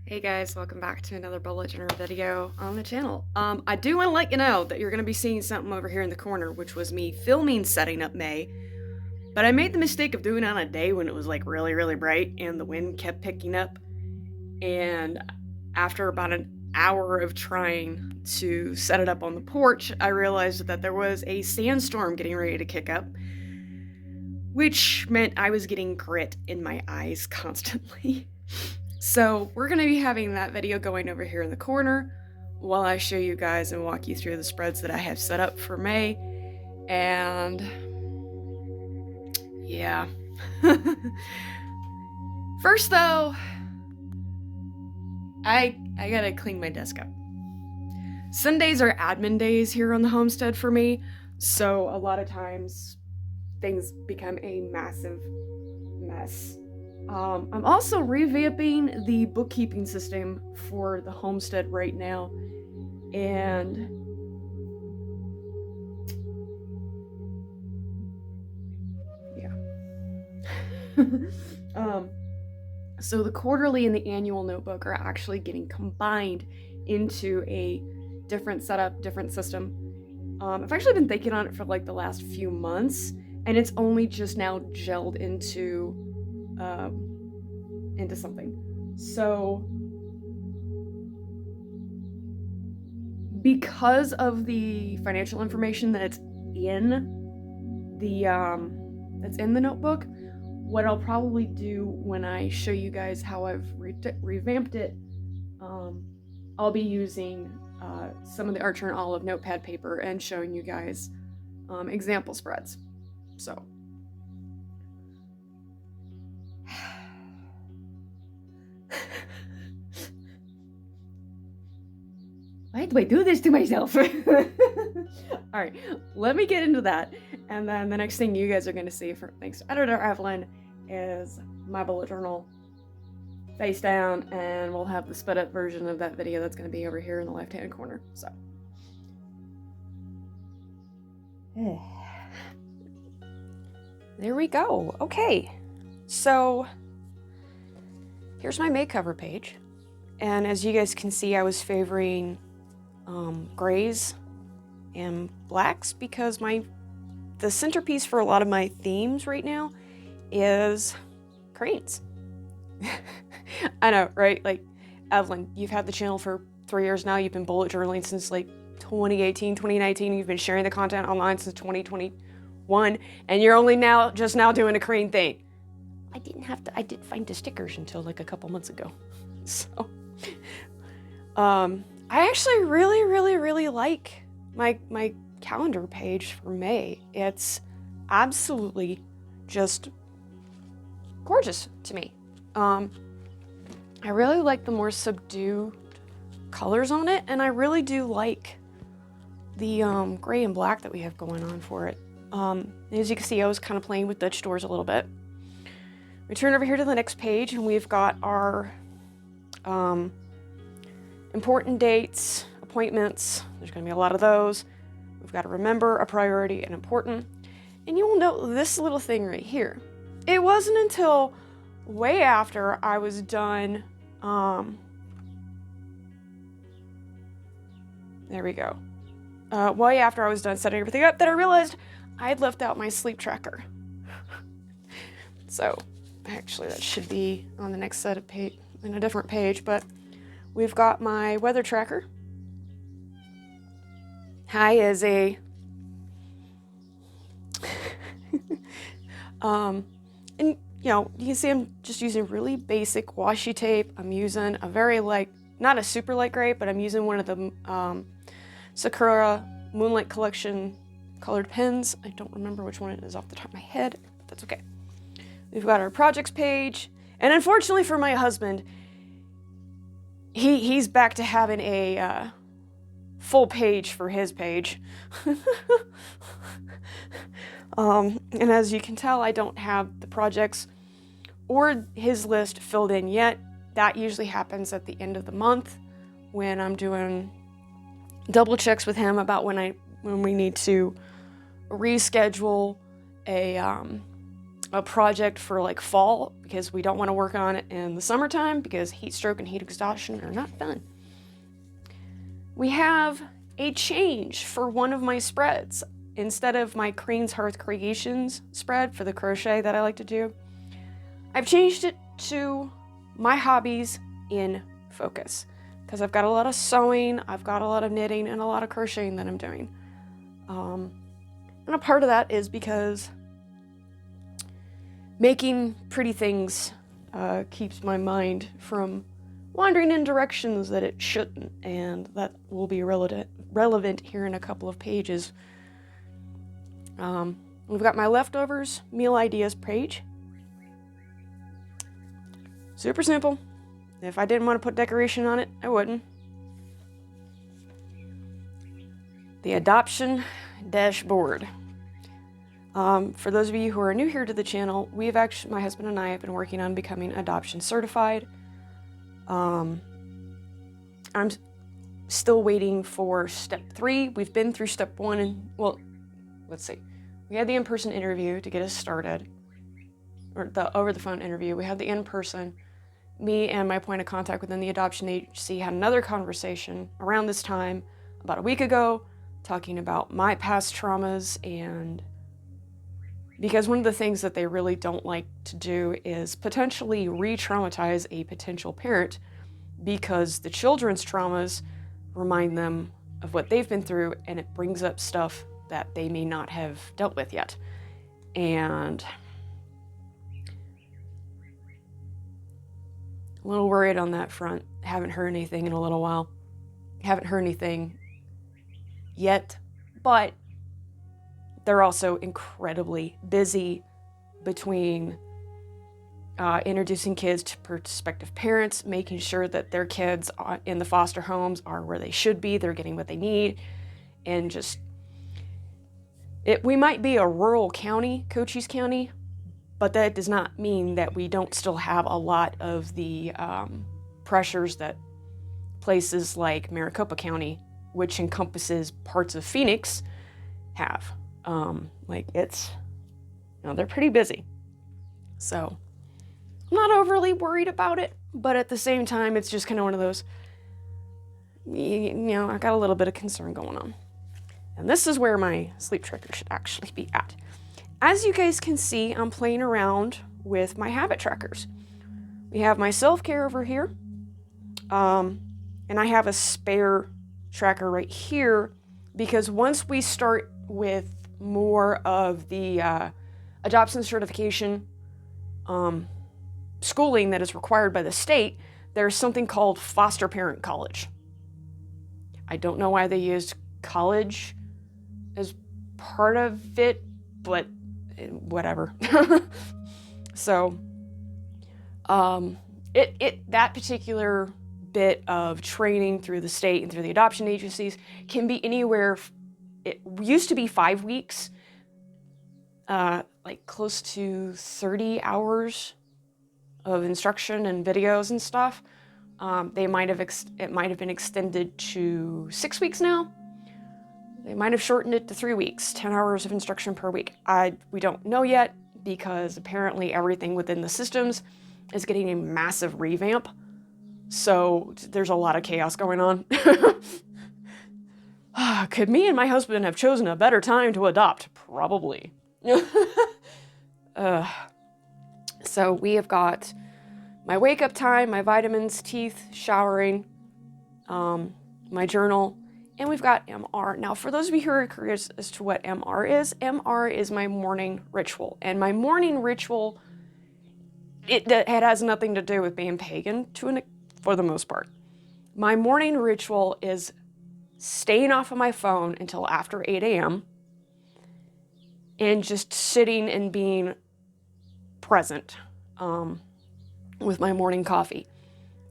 Hey guys, welcome back to another bullet journal video on the channel. I do want to let you know that you're going to be seeing something over here in the corner, which was me filming setting up May, but I made the mistake of doing it on a day when it was like really bright and the wind kept picking up, and after about an hour of trying to set it up on the porch, I realized that there was a sandstorm getting ready to kick up, which meant I was getting grit in my eyes constantly. So we're going to be having that video going over here in the corner while I show you guys and walk you through the spreads that I have set up for May. And yeah. First though, I gotta clean my desk up. Sundays are admin days here on the homestead for me, so a lot of times things become a massive mess. I'm also revamping the bookkeeping system for the homestead right now, and yeah. So the quarterly and the annual notebook are actually getting combined into a different setup, different system. I've actually been thinking on it for like the last few months, and it's only just now gelled into something. So because of the financial information that's in the notebook, what I'll probably do when I show you guys how I've revamped it, I'll be using some of the Archer and Olive notepad paper and showing you guys example spreads. So why do I do this to myself? Alright, let me get into that. And then the next thing you guys are going to see, thanks to editor Evelyn, is my bullet journal face down, and we'll have the sped up version of that video that's going to be over here in the left hand corner. So there we go. Okay, so here's my May cover page, and as you guys can see, I was favoring grays and blacks because the centerpiece for a lot of my themes right now is cranes. I know, right? Like, Evelyn, you've had the channel for 3 years now. You've been bullet journaling since like 2018, 2019. You've been sharing the content online since 2021, and you're only just now doing a crane thing. I didn't find the stickers until like a couple months ago. So, I actually really like my calendar page for May. It's absolutely just gorgeous to me. I really like the more subdued colors on it, and I really do like the gray and black that we have going on for it. As you can see, I was kind of playing with Dutch doors a little bit. We turn over here to the next page, and we've got our important dates, appointments. There's going to be a lot of those. We've got to remember, a priority, and important. And you will note this little thing right here. It wasn't until way after I was done, there we go. Way after I was done setting everything up that I realized I had left out my sleep tracker. So actually that should be on the next set of page, in a different page, but we've got my weather tracker. High is a and you know, you can see I'm just using really basic washi tape. I'm using a very light, not a super light gray, but I'm using one of the Sakura Moonlight Collection colored pens. I don't remember which one it is off the top of my head, but that's okay. We've got our projects page, and unfortunately for my husband, he's back to having a full page for his page. And as you can tell, I don't have the projects or his list filled in yet. That usually happens at the end of the month when I'm doing double checks with him about when we need to reschedule a a project for like fall, because we don't want to work on it in the summertime because heat stroke and heat exhaustion are not fun. We have a change for one of my spreads. Instead of my Crane's Hearth Creations spread for the crochet that I like to do, I've changed it to my hobbies in focus, because I've got a lot of sewing, I've got a lot of knitting, and a lot of crocheting that I'm doing. And a part of that is because making pretty things keeps my mind from wandering in directions that it shouldn't, and that will be relevant here in a couple of pages. We've got my leftovers meal ideas page. Super simple. If I didn't want to put decoration on it, I wouldn't. The adoption dashboard. For those of you who are new here to the channel, my husband and I have been working on becoming adoption certified. I'm still waiting for step 3. We've been through step 1 and, well, let's see. We had the in-person interview to get us started, or the over-the-phone interview. We had the in-person. Me and my point of contact within the adoption agency had another conversation around this time about a week ago, talking about my past traumas, and because one of the things that they really don't like to do is potentially re-traumatize a potential parent, because the children's traumas remind them of what they've been through, and it brings up stuff that they may not have dealt with yet. And a little worried on that front. Haven't heard anything in a little while. Haven't heard anything yet, but they're also incredibly busy between introducing kids to prospective parents, making sure that their kids in the foster homes are where they should be, they're getting what they need, and just we might be a rural county, Cochise County, but that does not mean that we don't still have a lot of the pressures that places like Maricopa County, which encompasses parts of Phoenix, have. They're pretty busy. So I'm not overly worried about it, but at the same time, it's just kind of one of those, I got a little bit of concern going on. And this is where my sleep tracker should actually be at. As you guys can see, I'm playing around with my habit trackers. We have my self-care over here, and I have a spare tracker right here, because once we start with more of the adoption certification schooling that is required by the state, there's something called foster parent college. I don't know why they used college as part of it, but whatever. So, that particular bit of training through the state and through the adoption agencies can be anywhere. It used to be 5 weeks, like close to 30 hours of instruction and videos and stuff. It might have been extended to 6 weeks now. They might have shortened it to 3 weeks, 10 hours of instruction per week. We don't know yet, because apparently everything within the systems is getting a massive revamp. So there's a lot of chaos going on. Could me and my husband have chosen a better time to adopt? Probably. So we have got my wake up time, my vitamins, teeth, showering, my journal, and we've got MR. Now, for those of you who are curious as to what MR is my morning ritual. And my morning ritual, it has nothing to do with being pagan for the most part. My morning ritual is staying off of my phone until after 8 a.m. and just sitting and being present with my morning coffee.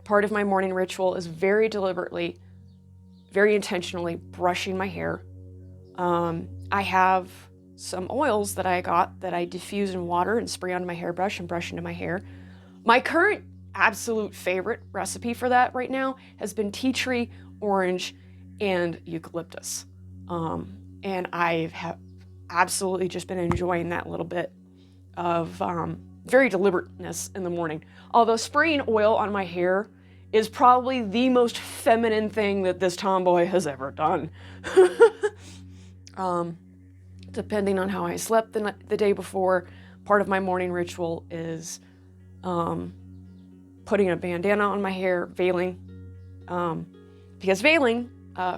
Part of my morning ritual is very deliberately, very intentionally brushing my hair. I have some oils that I got that I diffuse in water and spray onto my hairbrush and brush into my hair. My current absolute favorite recipe for that right now has been tea tree, orange, and eucalyptus. And I have absolutely just been enjoying that little bit of very deliberateness in the morning. Although spraying oil on my hair is probably the most feminine thing that this tomboy has ever done. Depending on how I slept the day before, part of my morning ritual is putting a bandana on my hair, veiling. Because veiling,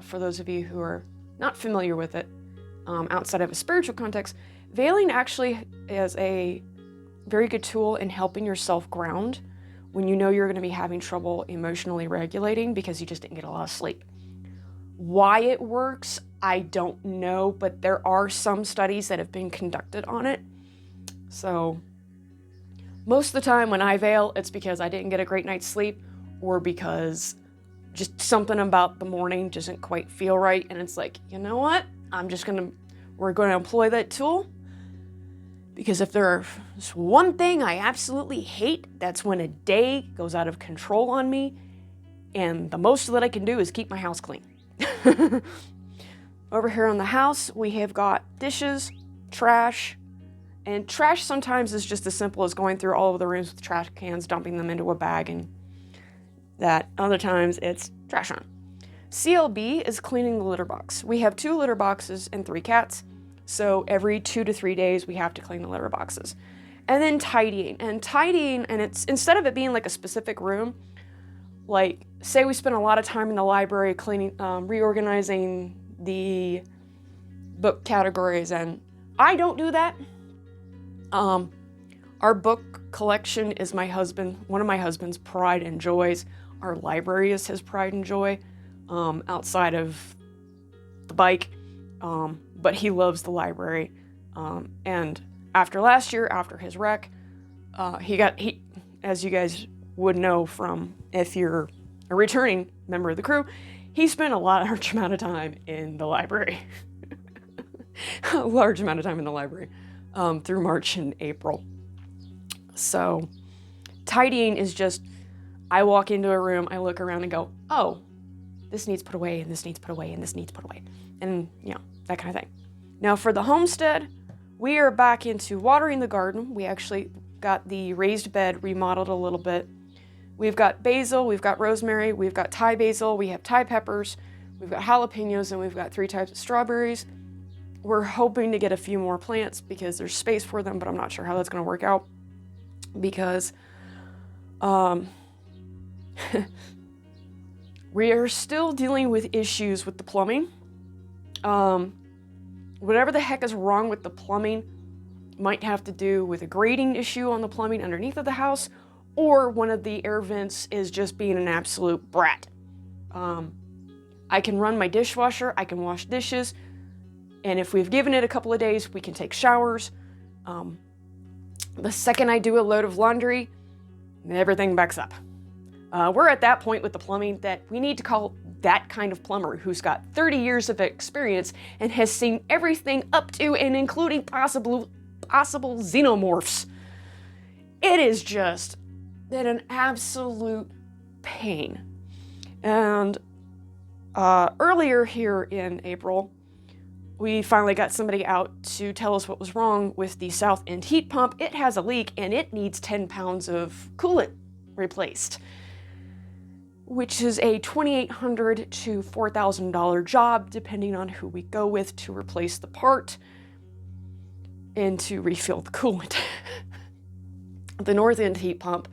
for those of you who are not familiar with it, outside of a spiritual context, veiling actually is a very good tool in helping yourself ground when you know you're going to be having trouble emotionally regulating because you just didn't get a lot of sleep. Why it works, I don't know, but there are some studies that have been conducted on it. So most of the time when I veil, it's because I didn't get a great night's sleep or because just something about the morning doesn't quite feel right. And it's like, you know what? We're going to employ that tool. Because if there's one thing I absolutely hate, that's when a day goes out of control on me, and the most that I can do is keep my house clean. Over here in the house, we have got dishes, trash, and trash sometimes is just as simple as going through all of the rooms with trash cans, dumping them into a bag, and that. Other times, it's trash on. CLB is cleaning the litter box. We have 2 litter boxes and 3 cats. So every 2 to 3 days, we have to clean the litter boxes. And then tidying. And it's instead of it being like a specific room, like say we spend a lot of time in the library cleaning, reorganizing the book categories, and I don't do that. Our book collection is one of my husband's pride and joys. Our library is his pride and joy, outside of the bike. But he loves the library. And after last year, after his wreck, he, as you guys would know from if you're a returning member of the crew, he spent a large amount of time in the library. A large amount of time in the library, through March and April. So tidying is just, I walk into a room, I look around and go, oh, this needs put away, and this needs put away, and this needs put away. And, that kind of thing. Now for the homestead, we are back into watering the garden. We actually got the raised bed remodeled a little bit. We've got basil, we've got rosemary, we've got Thai basil, we have Thai peppers, we've got jalapenos, and we've got 3 types of strawberries. We're hoping to get a few more plants because there's space for them, but I'm not sure how that's going to work out because we are still dealing with issues with the plumbing. Whatever the heck is wrong with the plumbing might have to do with a grading issue on the plumbing underneath of the house, or one of the air vents is just being an absolute brat. I can run my dishwasher, I can wash dishes, and if we've given it a couple of days, we can take showers. The second I do a load of laundry, everything backs up. We're at that point with the plumbing that we need to call that kind of plumber who's got 30 years of experience and has seen everything up to and including possible xenomorphs. It is just an absolute pain. And earlier here in April, we finally got somebody out to tell us what was wrong with the south end heat pump. It has a leak and it needs 10 pounds of coolant replaced, which is a $2,800 to $4,000 job, depending on who we go with to replace the part and to refill the coolant. The north end heat pump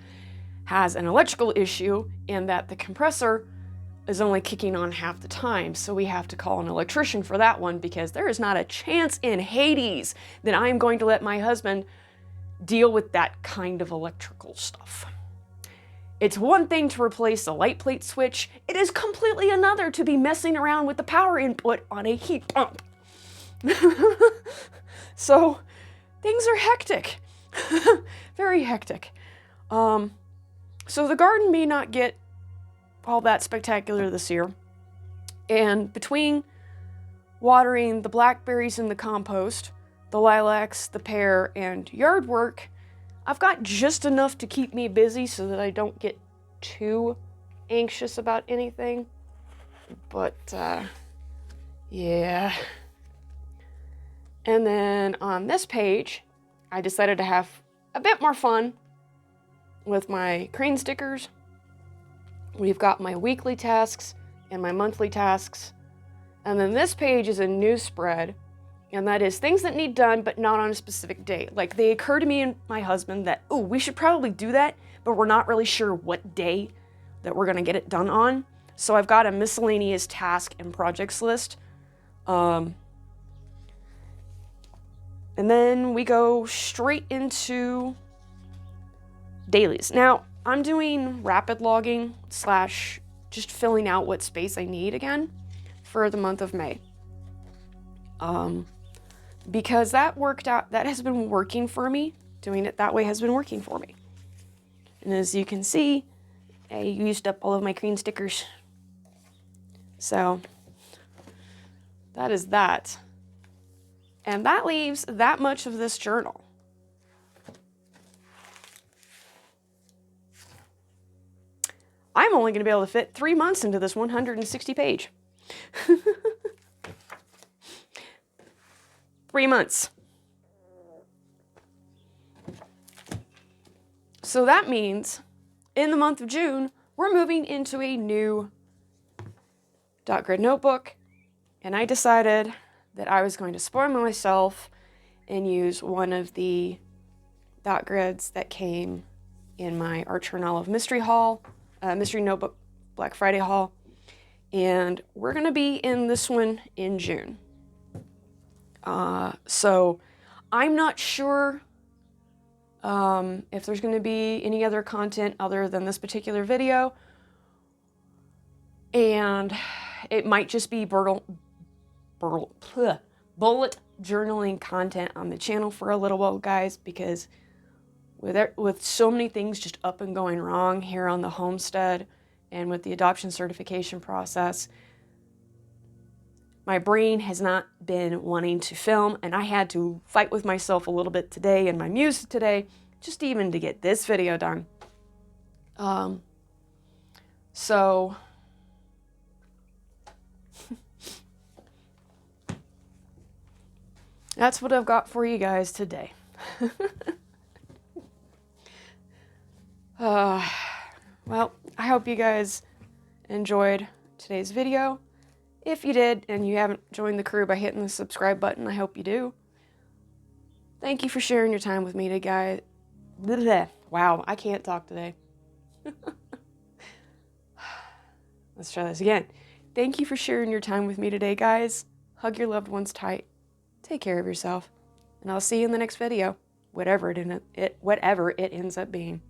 has an electrical issue in that the compressor is only kicking on half the time, so we have to call an electrician for that one because there is not a chance in Hades that I am going to let my husband deal with that kind of electrical stuff. It's one thing to replace a light plate switch. It is completely another to be messing around with the power input on a heat pump. So things are hectic. Very hectic. So the garden may not get all that spectacular this year. And between watering the blackberries in the compost, the lilacs, the pear, and yard work, I've got just enough to keep me busy so that I don't get too anxious about anything. But, yeah. And then on this page, I decided to have a bit more fun with my crane stickers. We've got my weekly tasks and my monthly tasks. And then this page is a new spread, and that is things that need done but not on a specific date. Like, they occur to me and my husband that, oh, we should probably do that, but we're not really sure what day that we're gonna get it done on. So I've got a miscellaneous task and projects list. And then we go straight into dailies. Now, I'm doing rapid logging / just filling out what space I need again for the month of May. Because that worked out, that has been working for me. Doing it that way has been working for me. And as you can see, I used up all of my crane stickers. So that is that. And that leaves that much of this journal. I'm only going to be able to fit 3 months into this 160 page. 3 months. So that means in the month of June, we're moving into a new dot grid notebook. And I decided that I was going to spoil myself and use one of the dot grids that came in my Archer and Olive Mystery Haul, Mystery Notebook Black Friday haul. And we're going to be in this one in June. So I'm not sure if there's going to be any other content other than this particular video. And it might just be bullet journaling content on the channel for a little while, guys, because with so many things just up and going wrong here on the homestead and with the adoption certification process, my brain has not been wanting to film, and I had to fight with myself a little bit today and my muse today, just even to get this video done. So that's what I've got for you guys today. Well, I hope you guys enjoyed today's video. If you did, and you haven't joined the crew by hitting the subscribe button, I hope you do. Thank you for sharing your time with me today, guys. Wow, I can't talk today. Let's try this again. Thank you for sharing your time with me today, guys. Hug your loved ones tight. Take care of yourself. And I'll see you in the next video, whatever it ends up being.